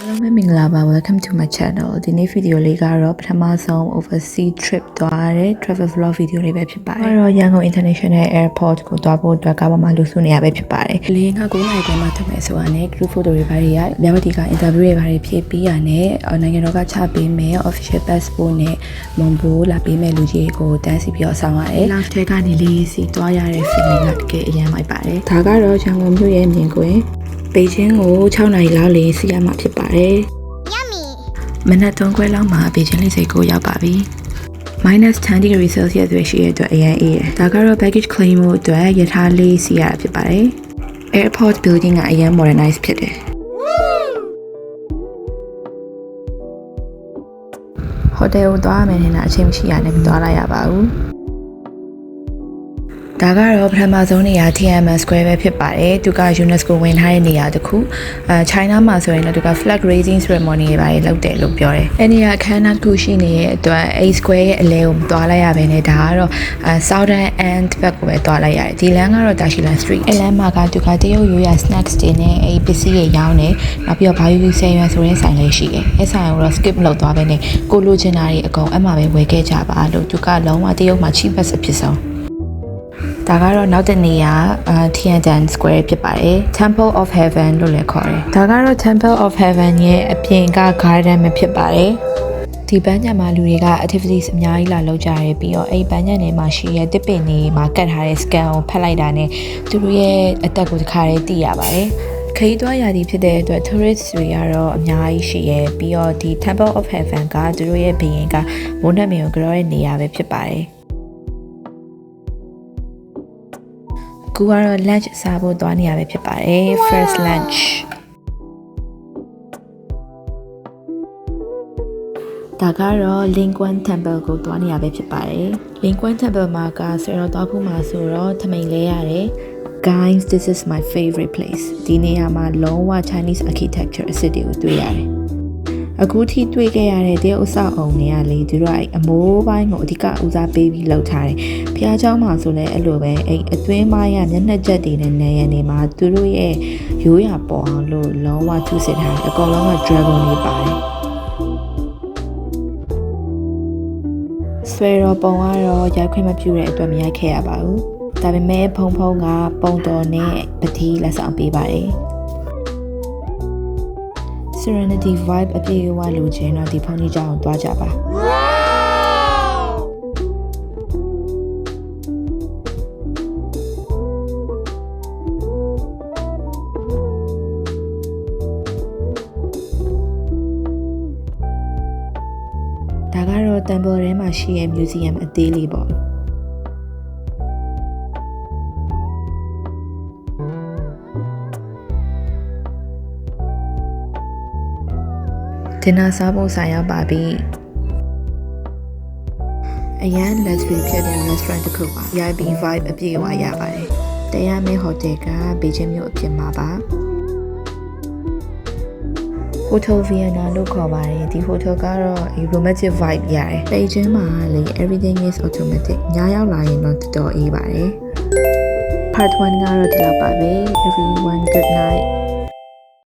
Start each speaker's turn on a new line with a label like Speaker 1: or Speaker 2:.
Speaker 1: Hello မင်္ဂလာပါ welcome to my channel ဒီနေ့ video လေးကတော့ပထမဆုံး overseas trip သွားတဲ့ travel vlog video လေးပဲဖြစ်ပါတယ်။အဲ့တော့ရန်ကုန် international airport ကိုသွားဖို့အတွက်ကားပေါ်မှာလူစုနေရပဲဖြစ်ပါတယ်။လေးက9နာရီထဲမှာထွက်မယ်ဆိုတာနဲ့ group photo တွေပါရမြမတီက interview တွေပါဖြည့်ပြီးရနဲ့နိုင်ငံတော်ကချပေးမယ် official passport နဲ့မွန်ဘိုလာပေးမယ်လူကြီးကိုတန်းစီပြီးတော့ဆောင်ရတယ်။ live ထဲကနေလေးစီသွားရတဲ့ feeling ကတကယ်အရင်မိုက်ပါတယ်။ဒါကတော့ရန်ကုန်မြို့ရဲ့မြင်ကွင်းပေကျင်းကို6နာရီလောက်လေးစီးရမှာဖြစ်ပါတယ်။မနက်3ခွဲလောက်မှာပေကျင်းလေးစိတ်ကိုရောက်ပါပြီ။ -10 degree Celsius ပဲရှိရတဲ့အတွက်အရင်အေးတယ်။ဒါကတော့ baggage claim ဖို့အတွက်ရထားလေးစီးရတာဖြစ်ပါတယ်။ airport building ကအရင် modernize ဖြစ်တယ်။ hotel ကိုသွားရမယ်နေတာအချိန်မရှိရနဲ့သွားလိုက်ရပါဘူး။ဒါကတော့ပထမဆုံးနေရာ Tiananmen Square ပဲဖြစ်ပါတယ်။သူက UNESCO ဝင်ထားတဲ့နေရာတစ်ခု။ China မှာဆိုရင်တော့သူက flag raising ceremony တွေပါတယ်လုပ်တယ်လို့ပြောတယ်။အဲ့ဒီကအခမ်းအနားတစ်ခုရှိနေတဲ့အတွက် A Square ရဲ့အလဲကိုသွားလိုက်ရပဲနဲ့ဒါကတော့Southern End ဘက်ကိုပဲသွားလိုက်ရတယ်။ဒီလမ်းကတော့ Dashilan Street ။အဲ့လမ်းမှာကသူကတရုတ်ရိုးရာ snacks တွေနဲ့အဲ့ပစ္စည်းတွေရောင်းတယ်။နောက်ပြီးတော့ဘာယူဆယ်ရွံဆိုတဲ့ဆိုင်လေးရှိတယ်။အဲ့ဆိုင်ကိုတော့ skip လုပ်သွားပဲနဲ့ကိုလိုချင်တာတွေအကုန်အမှပဲဝယ်ခဲ့ကြပါလို့သူကလုံးဝတရုတ်မှာ cheapest အဖြစ်ဆုံးဒါကတော့နောက်တစ်နေရာ Tiananmen Square ဖြစ်ပါတယ် Temple of Heaven လို့လည်းခေါ်တယ်ဒါကတော့ Temple of Heaven ရဲ့အပြင်က garden ပဲဖြစ်ပါတယ်ဒီပန်းညံမှာလူတွေက activities အများကြီးလာလုပ်ကြရတယ်ပြီးတော့အဲ့ပန်းညံတွေမှာရှိတဲ့တစ်ပင်တွေမှာကတ်ထားတဲ့ scan ကိုဖတ်လိုက်တာနဲ့သူတို့ရဲ့အသက်ကိုတစ်ခါတည်းသိရပါတယ်ခရီးသွားရာသီဖြစ်တဲ့အတွက် tourist တွေကတော့အများကြီးရှိရဲပြီးတော့ဒီ Temple of Heaven ကသူတို့ရဲ့ဘုရင်ကမိုးနှက်မြင်ကိုကြောတဲ့နေရာပဲဖြစ်ပါတယ်ကူကတော့ lunch စားဖို့သွားနေရပဲဖြစ်ပါတယ် first lunch ဒါကတော့ Lingguan Temple ကိုသွားနေရပဲဖြစ်ပါတယ် Lingguan Temple မှာကဆွေတော်သွားဖို့မှာဆိုတော့ထမိန်လဲရတယ် Guys this is my favorite place ဒီနေရာမှာလုံးဝ Chinese architecture အစစ်တွေကိုတွေ့ရတယ်အခုထိတွေ့ခဲ့ရတဲ့တရုတ်အဆောက်အုံတွေကလေသူတို့အမိုးပိုင်းကိုအဓိကဦးစားပေးပြီးလှုပ်ထားတယ်။ဖျားเจ้าမှာဆိုလဲအဲ့လိုပဲအဲ့အတွင်းပိုင်းကမျက်နှာချက်တွေနဲ့နေရနေမှာသူတို့ရဲ့ရိုးရာပေါ်အောင်လို့လုံးဝထူးဆစ်ထားတယ်အကောင်လုံးက dragon တွေပါတယ်။ဆွေတော်ပုံကတော့ရိုက်ခွင့်မပြုတဲ့အတွက်မရိုက်ခဲ့ရပါဘူး။ဒါပေမဲ့ဖုံဖုံကပုံတော်နဲ့ပတိလက်ဆောင်ပေးပါတယ်။ Serenity vibe အပြည့်အဝလိုချင်တော့ဒီဖုန်းကြီးကြောင်းသွားကြပါဒါကတော့ temple ထဲမှာရှိတဲ့ museum အသေးလေးပေါ့dinner စားဖို့ဆိုင်ရောက်ပါပြီအရန် luxury ဖြစ်တဲ့ restaurant တစ်ခုပါ VIP vibe အပြည့်အဝရပါတယ်တရားမင်း hotel ကဘေကျင်းမြို့အပြင်မှာပါ Hotel Vienna လို့ခေါ်ပါတယ်ဒီ hotel ကတော့ romantic vibe ရတယ်ဘေကျင်းမှာလေ everything is automatic ညရောက်လာရင်တော့တော်တော်အေးပါတယ် part 1 ကတော့ဒီလောက်ပါပဲ everyone good night